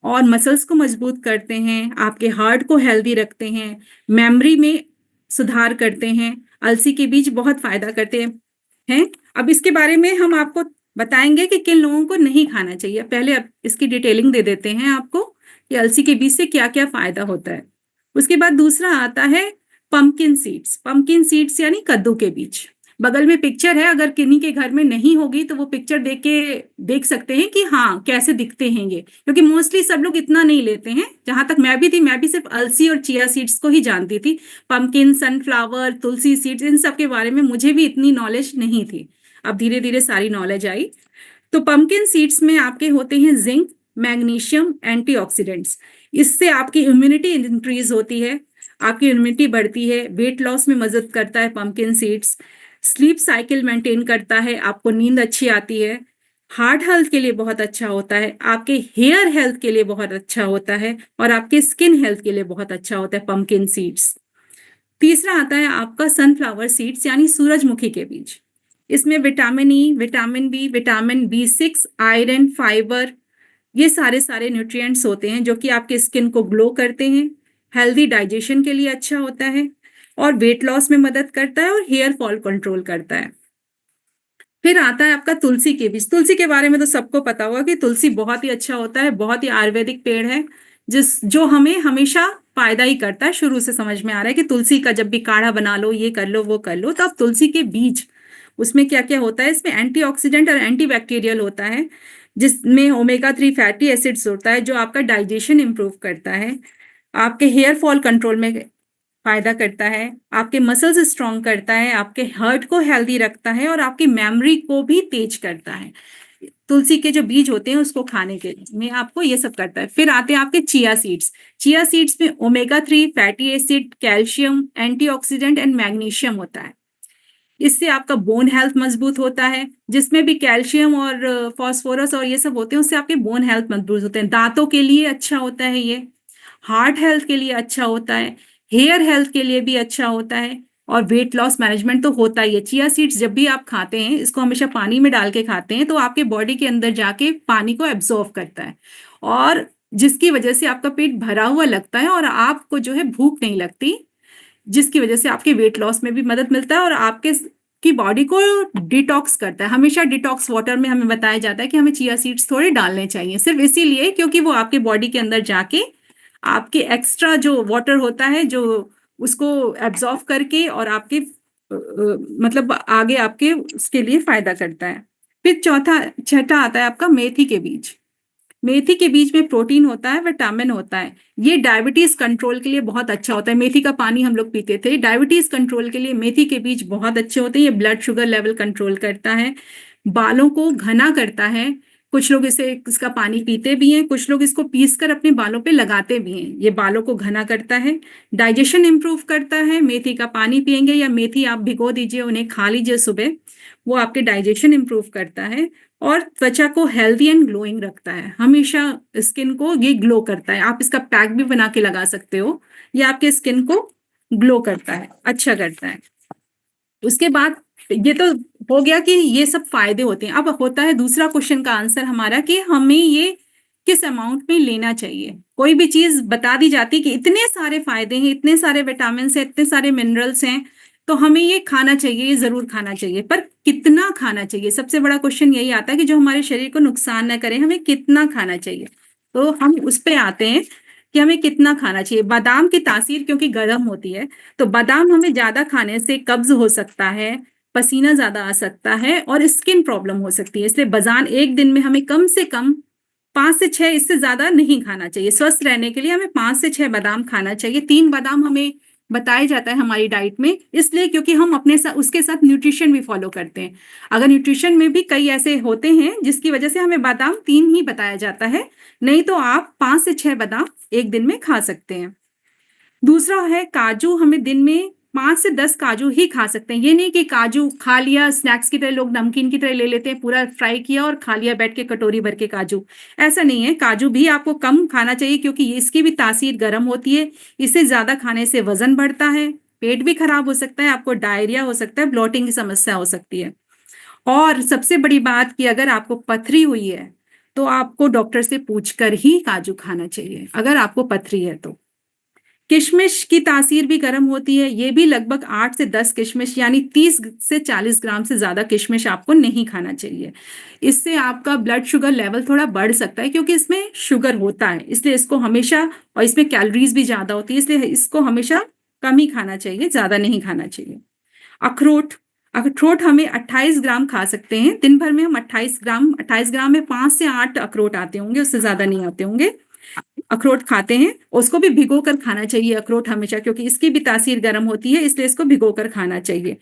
और मसल्स को मजबूत करते हैं, आपके हार्ट को हेल्दी रखते हैं, मेमोरी में सुधार करते हैं। अलसी के बीज बहुत फायदा करते हैं। अब इसके बारे में हम आपको बताएंगे कि किन लोगों को नहीं खाना चाहिए। पहले अब इसकी डिटेलिंग दे देते हैं आपको कि अलसी के बीज से क्या क्या फायदा होता है। उसके बाद दूसरा आता है पंपकिन सीड्स। पंपकिन सीड्स यानी कद्दू के बीज। बगल में पिक्चर है, अगर किन्हीं के घर में नहीं होगी तो वो पिक्चर देख के देख सकते हैं कि हाँ कैसे दिखते हैं ये, क्योंकि मोस्टली सब लोग इतना नहीं लेते हैं। जहां तक मैं भी थी, मैं भी सिर्फ अलसी और चिया सीड्स को ही जानती थी। पंपकिन, सनफ्लावर, तुलसी सीड्स, इन सब के बारे में मुझे भी इतनी नॉलेज नहीं थी। अब धीरे धीरे सारी नॉलेज आई। तो पंपकिन सीड्स में आपके होते हैं जिंक, मैग्नीशियम, एंटीऑक्सीडेंट्स। इससे आपकी इम्यूनिटी इंक्रीज होती है, आपकी इम्यूनिटी बढ़ती है, वेट लॉस में मदद करता है pumpkin seeds, sleep cycle maintain करता है, आपको नींद अच्छी आती है, हार्ट हेल्थ के लिए बहुत अच्छा होता है, आपके हेयर हेल्थ के लिए बहुत अच्छा होता है, और आपके स्किन हेल्थ के लिए बहुत अच्छा होता है पंपकिन सीड्स। तीसरा आता है आपका सनफ्लावर सीड्स यानी सूरजमुखी के बीज। इसमें vitamin E, vitamin B, vitamin B6, iron, fibre, ये सारे सारे न्यूट्रिएंट्स होते हैं जो कि आपके स्किन को ग्लो करते हैं, हेल्दी डाइजेशन के लिए अच्छा होता है, और वेट लॉस में मदद करता है, और हेयर फॉल कंट्रोल करता है। फिर आता है आपका तुलसी के बीज। तुलसी के बारे में तो सबको पता होगा कि तुलसी बहुत ही अच्छा होता है, बहुत ही आयुर्वेदिक पेड़ है, जो हमें हमेशा फायदा ही करता है। शुरू से समझ में आ रहा है कि तुलसी का जब भी काढ़ा बना लो, ये कर लो, वो कर लो, तो अब तुलसी के बीज, उसमें क्या क्या होता है, इसमें एंटीऑक्सीडेंट और एंटीबैक्टीरियल होता है, जिसमें ओमेगा 3 फैटी एसिड्स होता है जो आपका डाइजेशन इंप्रूव करता है, आपके हेयर फॉल कंट्रोल में फायदा करता है, आपके मसल्स स्ट्रॉन्ग करता है, आपके हार्ट को हेल्दी रखता है, और आपकी मेमोरी को भी तेज करता है। तुलसी के जो बीज होते हैं उसको खाने के में आपको ये सब करता है। फिर आते हैं आपके चिया सीड्स। चिया सीड्स में omega 3 fatty acid, calcium, antioxidant and magnesium होता है। इससे आपका बोन हेल्थ मजबूत होता है, जिसमें भी कैल्शियम और फास्फोरस और ये सब होते हैं, उससे आपके बोन हेल्थ मजबूत होते हैं। दांतों के लिए अच्छा होता है ये, हार्ट हेल्थ के लिए अच्छा होता है, हेयर हेल्थ के लिए भी अच्छा होता है, और वेट लॉस मैनेजमेंट तो होता ही है। चिया सीड्स जब भी आप खाते हैं, इसको हमेशा पानी में डाल के खाते हैं, तो आपके बॉडी के अंदर जाके पानी को एब्जॉर्व करता है, और जिसकी वजह से आपका पेट भरा हुआ लगता है और आपको जो है भूख नहीं लगती, जिसकी वजह से आपके वेट लॉस में भी मदद मिलता है, और आपके की बॉडी को डिटॉक्स करता है। हमेशा डिटॉक्स वाटर में हमें बताया जाता है कि हमें चिया सीड्स थोड़े डालने चाहिए, सिर्फ इसीलिए क्योंकि वो आपके बॉडी के अंदर जाके आपके एक्स्ट्रा जो वाटर होता है जो उसको एब्जॉर्व करके और आपके मतलब आगे आपके उसके लिए फायदा करता है। फिर छठा आता है आपका मेथी के बीज। मेथी के बीज में प्रोटीन होता है, विटामिन होता है, ये डायबिटीज कंट्रोल के लिए बहुत अच्छा होता है। मेथी का पानी हम लोग पीते थे, डायबिटीज कंट्रोल के लिए मेथी के बीज बहुत अच्छे होते हैं। ये ब्लड शुगर लेवल कंट्रोल करता है, बालों को घना करता है। कुछ लोग इसका पानी पीते भी हैं, कुछ लोग इसको पीस कर अपने बालों पे लगाते भी हैं। ये बालों को घना करता है, डाइजेशन इंप्रूव करता है। मेथी का पानी पियेंगे या मेथी आप भिगो दीजिए, उन्हें खा लीजिए सुबह, वो आपके डाइजेशन इंप्रूव करता है, और त्वचा को हेल्दी एंड ग्लोइंग रखता है। हमेशा स्किन को ये ग्लो करता है। आप इसका पैक भी बना के लगा सकते हो, ये आपके स्किन को ग्लो करता है, अच्छा करता है। उसके बाद ये तो हो गया कि ये सब फायदे होते हैं। अब होता है दूसरा क्वेश्चन का आंसर हमारा कि हमें ये किस अमाउंट में लेना चाहिए। कोई भी चीज बता दी जाती है कि इतने सारे फायदे हैं, इतने सारे विटामिन हैं, इतने सारे मिनरल्स हैं, तो हमें ये खाना चाहिए, ये जरूर खाना चाहिए, पर कितना खाना चाहिए? सबसे बड़ा क्वेश्चन यही आता है कि जो हमारे शरीर को नुकसान ना करे, हमें कितना खाना चाहिए। तो हम उस पे आते हैं कि हमें कितना खाना चाहिए। बादाम की तासीर क्योंकि गर्म होती है, तो बादाम हमें ज्यादा खाने से कब्ज हो सकता है, पसीना ज्यादा आ सकता है, और स्किन प्रॉब्लम हो सकती है। इसलिए बादाम एक दिन में हमें कम से कम 5 से 6, इससे ज्यादा नहीं खाना चाहिए। स्वस्थ रहने के लिए हमें 5 से 6 बादाम खाना चाहिए। 3 बादाम हमें बताया जाता है हमारी डाइट में, इसलिए क्योंकि हम अपने साथ उसके साथ न्यूट्रिशन भी फॉलो करते हैं। अगर न्यूट्रिशन में भी कई ऐसे होते हैं जिसकी वजह से हमें बादाम 3 ही बताया जाता है, नहीं तो आप 5 से 6 बादाम एक दिन में खा सकते हैं। दूसरा है काजू। हमें दिन में 5 से 10 काजू ही खा सकते हैं। ये नहीं कि काजू खा लिया स्नैक्स की तरह, लोग नमकीन की तरह ले लेते हैं, पूरा फ्राई किया और खा लिया बैठ के कटोरी भर के काजू। ऐसा नहीं है, काजू भी आपको कम खाना चाहिए क्योंकि इसकी भी तासीर गर्म होती है। इसे ज्यादा खाने से वजन बढ़ता है, पेट भी खराब हो सकता है, आपको डायरिया हो सकता है, ब्लॉटिंग की समस्या हो सकती है। और सबसे बड़ी बात कि अगर आपको पथरी हुई है तो आपको डॉक्टर से पूछकर ही काजू खाना चाहिए अगर आपको पथरी है तो। किशमिश की तासीर भी गर्म होती है, ये भी लगभग 8 से 10 किशमिश यानी 30 से 40 ग्राम से ज्यादा किशमिश आपको नहीं खाना चाहिए। इससे आपका ब्लड शुगर लेवल थोड़ा बढ़ सकता है क्योंकि इसमें शुगर होता है, इसलिए इसको हमेशा, और इसमें कैलोरीज भी ज्यादा होती है, इसलिए इसको हमेशा कम ही खाना चाहिए, ज्यादा नहीं खाना चाहिए। अखरोट, अखरोट हमें 28 ग्राम खा सकते हैं दिन भर में। हम 28 ग्राम में 5 से 8 अखरोट आते होंगे, उससे ज्यादा नहीं आते होंगे। अखरोट खाते हैं, उसको भी भिगो कर खाना चाहिए अखरोट हमेशा, क्योंकि इसकी भी तासीर गर्म होती है, इसलिए इसको भिगो कर खाना चाहिए।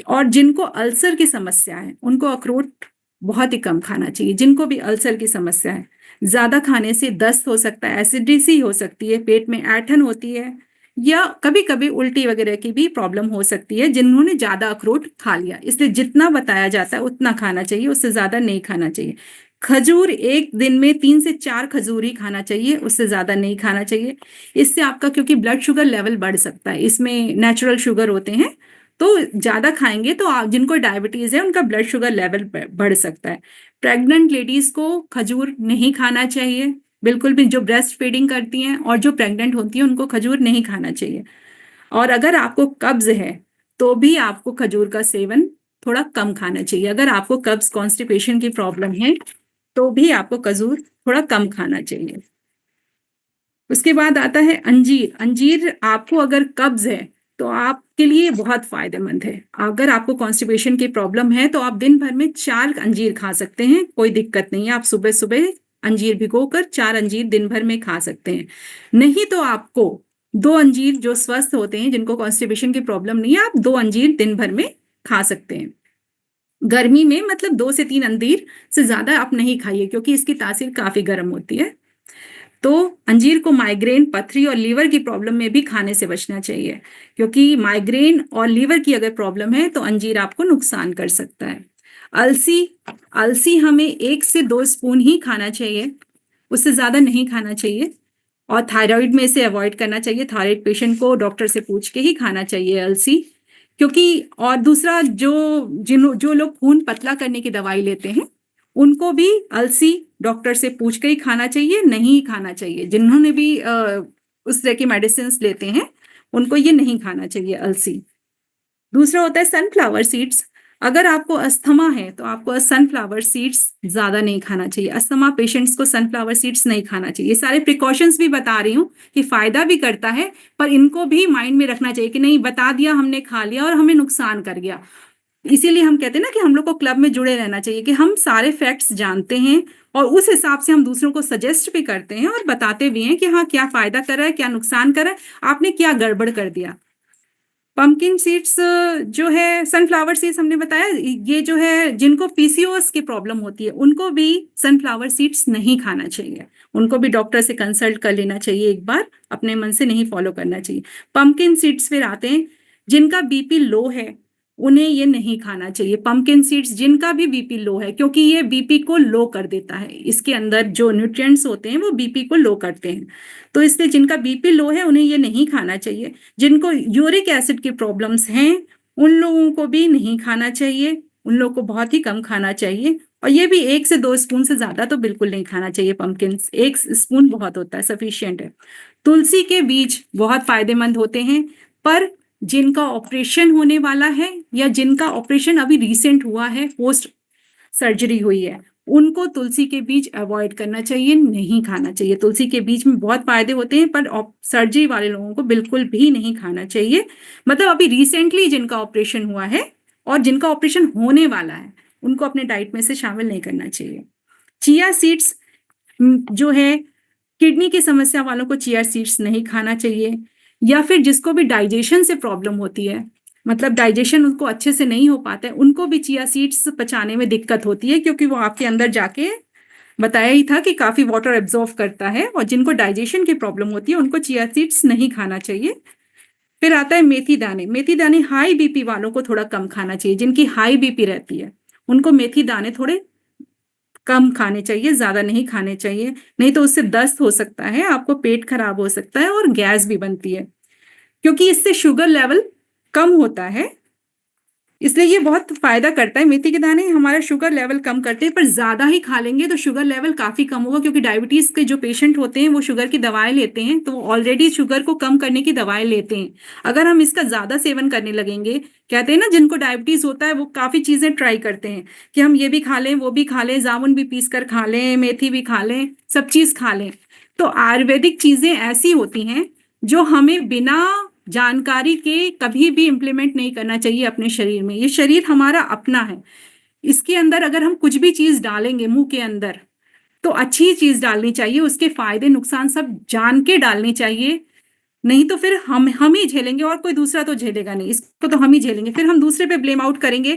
और जिनको अल्सर की समस्या है उनको अखरोट बहुत ही कम खाना चाहिए। जिनको भी अल्सर की समस्या है, ज्यादा खाने से दस्त हो सकता है, एसिडिटी हो सकती है, पेट में ऐंठन होती है, या कभी कभी उल्टी वगैरह की भी प्रॉब्लम हो सकती है जिन्होंने ज्यादा अखरोट खा लिया। इसलिए जितना बताया जाता है उतना खाना चाहिए, उससे ज्यादा नहीं खाना चाहिए। खजूर एक दिन में 3 से 4 खजूर ही खाना चाहिए, उससे ज्यादा नहीं खाना चाहिए। इससे आपका, क्योंकि ब्लड शुगर लेवल बढ़ सकता है, इसमें नेचुरल शुगर होते हैं, तो ज्यादा खाएंगे तो आप, जिनको डायबिटीज है उनका ब्लड शुगर लेवल बढ़ सकता है। प्रेग्नेंट लेडीज को खजूर नहीं खाना चाहिए बिल्कुल भी, जो ब्रेस्ट फीडिंग करती हैं और जो प्रेग्नेंट होती हैं उनको खजूर नहीं खाना चाहिए। और अगर आपको कब्ज है तो भी आपको खजूर का सेवन थोड़ा कम खाना चाहिए। अगर आपको कब्ज कॉन्स्टिपेशन की प्रॉब्लम है तो भी आपको खजूर थोड़ा कम खाना चाहिए। उसके बाद आता है अंजीर। अंजीर आपको अगर कब्ज है तो आपके लिए बहुत फायदेमंद है। अगर आपको कॉन्स्टिपेशन की प्रॉब्लम है तो आप दिन भर में 4 अंजीर खा सकते हैं, कोई दिक्कत नहीं है। आप सुबह सुबह अंजीर भिगोकर 4 अंजीर दिन भर में खा सकते हैं। नहीं तो आपको 2 अंजीर, जो स्वस्थ होते हैं जिनको कॉन्स्टिपेशन की प्रॉब्लम नहीं है, आप 2 अंजीर दिन भर में खा सकते हैं। गर्मी में मतलब 2 से 3 अंजीर से ज्यादा आप नहीं खाइए, क्योंकि इसकी तासीर काफी गर्म होती है। तो अंजीर को माइग्रेन, पथरी और लीवर की प्रॉब्लम में भी खाने से बचना चाहिए, क्योंकि माइग्रेन और लीवर की अगर प्रॉब्लम है तो अंजीर आपको नुकसान कर सकता है। अलसी, अलसी हमें 1 से 2 स्पून ही खाना चाहिए, उससे ज्यादा नहीं खाना चाहिए। और थायराइड में इसे अवॉइड करना चाहिए, थायराइड पेशेंट को डॉक्टर से पूछ के ही खाना चाहिए अलसी। क्योंकि और दूसरा, जो लोग खून पतला करने की दवाई लेते हैं उनको भी अलसी डॉक्टर से पूछ कर ही खाना चाहिए, नहीं खाना चाहिए। जिन्होंने भी उस तरह की मेडिसिन लेते हैं उनको ये नहीं खाना चाहिए अलसी। दूसरा होता है सनफ्लावर सीड्स। अगर आपको अस्थमा है तो आपको सनफ्लावर सीड्स ज्यादा नहीं खाना चाहिए। अस्थमा पेशेंट्स को सनफ्लावर सीड्स नहीं खाना चाहिए। ये सारे प्रिकॉशंस भी बता रही हूँ कि फायदा भी करता है, पर इनको भी माइंड में रखना चाहिए कि नहीं, बता दिया हमने, खा लिया और हमें नुकसान कर गया। इसीलिए हम कहते हैं ना कि हम लोग को क्लब में जुड़े रहना चाहिए, कि हम सारे फैक्ट्स जानते हैं और उस हिसाब से हम दूसरों को सजेस्ट भी करते हैं और बताते भी हैं कि हाँ, क्या फायदा कर रहा है, क्या नुकसान कर रहा है, आपने क्या गड़बड़ कर दिया। पंपकिन सीड्स जो है, सनफ्लावर सीड्स हमने बताया, ये जो है जिनको पीसीओएस की प्रॉब्लम होती है उनको भी सनफ्लावर सीड्स नहीं खाना चाहिए। उनको भी डॉक्टर से कंसल्ट कर लेना चाहिए एक बार, अपने मन से नहीं फॉलो करना चाहिए। पंपकिन सीड्स फिर आते हैं जिनका बीपी लो है, उन्हें ये नहीं खाना चाहिए। पंपकिन सीड्स जिनका भी बीपी लो है, क्योंकि ये बीपी को लो कर देता है, इसके अंदर जो न्यूट्रिएंट्स होते हैं वो बीपी को लो करते हैं, तो इसलिए जिनका बीपी लो है उन्हें ये नहीं खाना चाहिए। जिनको यूरिक एसिड की प्रॉब्लम्स हैं उन लोगों को भी नहीं खाना चाहिए, उन लोगों को बहुत ही कम खाना चाहिए। और ये भी 1 से 2 स्पून से ज्यादा तो बिल्कुल नहीं खाना चाहिए। पंपकिन 1 स्पून बहुत होता है, सफिशियंट है। तुलसी के बीज बहुत फायदेमंद होते हैं, पर जिनका ऑपरेशन होने वाला है या जिनका ऑपरेशन अभी रिसेंट हुआ है, पोस्ट सर्जरी हुई है, उनको तुलसी के बीज अवॉइड करना चाहिए, नहीं खाना चाहिए। तुलसी के बीज में बहुत फायदे होते हैं, पर सर्जरी वाले लोगों को बिल्कुल भी नहीं खाना चाहिए। मतलब अभी रिसेंटली जिनका ऑपरेशन हुआ है और जिनका ऑपरेशन होने वाला है उनको अपने डाइट में से शामिल नहीं करना चाहिए। चिया सीड्स जो है, किडनी की समस्या वालों को चिया सीड्स नहीं खाना चाहिए। या फिर जिसको भी डाइजेशन से प्रॉब्लम होती है, मतलब डाइजेशन उनको अच्छे से नहीं हो पाता है, उनको भी चिया सीड्स पचाने में दिक्कत होती है, क्योंकि वो आपके अंदर जाके, बताया ही था कि काफी वाटर एब्जॉर्व करता है। और जिनको डाइजेशन की प्रॉब्लम होती है उनको चिया सीड्स नहीं खाना चाहिए। फिर आता है मेथी दाने। मेथी दाने हाई बीपी वालों को थोड़ा कम खाना चाहिए, जिनकी हाई बीपी रहती है उनको मेथी दाने थोड़े कम खाने चाहिए, ज्यादा नहीं खाने चाहिए, नहीं तो उससे दस्त हो सकता है, आपको पेट खराब हो सकता है और गैस भी बनती है, क्योंकि इससे शुगर लेवल कम होता है। इसलिए ये बहुत फायदा करता है। मेथी के दाने हमारा शुगर लेवल कम करते हैं, पर ज्यादा ही खा लेंगे तो शुगर लेवल काफी कम होगा, क्योंकि डायबिटीज के जो पेशेंट होते हैं वो शुगर की दवाएं लेते हैं, तो ऑलरेडी शुगर को कम करने की दवाएं लेते हैं। अगर हम इसका ज्यादा सेवन करने लगेंगे, कहते हैं ना जिनको डायबिटीज होता है वो काफी चीजें ट्राई करते हैं कि हम ये भी खा लें, वो भी खा लें, जामुन भी पीस कर खा लें, मेथी भी खा लें, सब चीज खा लें। तो आयुर्वेदिक चीजें ऐसी होती हैं जो हमें बिना जानकारी के कभी भी इम्प्लीमेंट नहीं करना चाहिए अपने शरीर में। ये शरीर हमारा अपना है, इसके अंदर अगर हम कुछ भी चीज डालेंगे मुंह के अंदर तो अच्छी चीज डालनी चाहिए, उसके फायदे नुकसान सब जान के डालनी चाहिए। नहीं तो फिर हम ही झेलेंगे और कोई दूसरा तो झेलेगा नहीं, इसको तो हम ही झेलेंगे। फिर हम दूसरे पे ब्लेम आउट करेंगे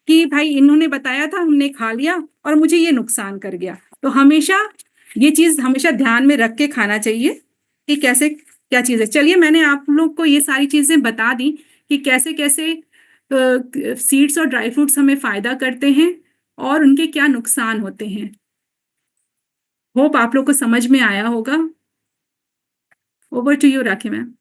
कि भाई इन्होंने बताया था, हमने खा लिया और मुझे ये नुकसान कर गया। तो हमेशा ये चीज हमेशा ध्यान में रख के खाना चाहिए कि कैसे क्या चीज है। चलिए, मैंने आप लोग को ये सारी चीजें बता दी कि कैसे कैसे सीड्स और ड्राई फ्रूट्स हमें फायदा करते हैं और उनके क्या नुकसान होते हैं। होप आप लोग को समझ में आया होगा। Over to you Rakhi ma'am.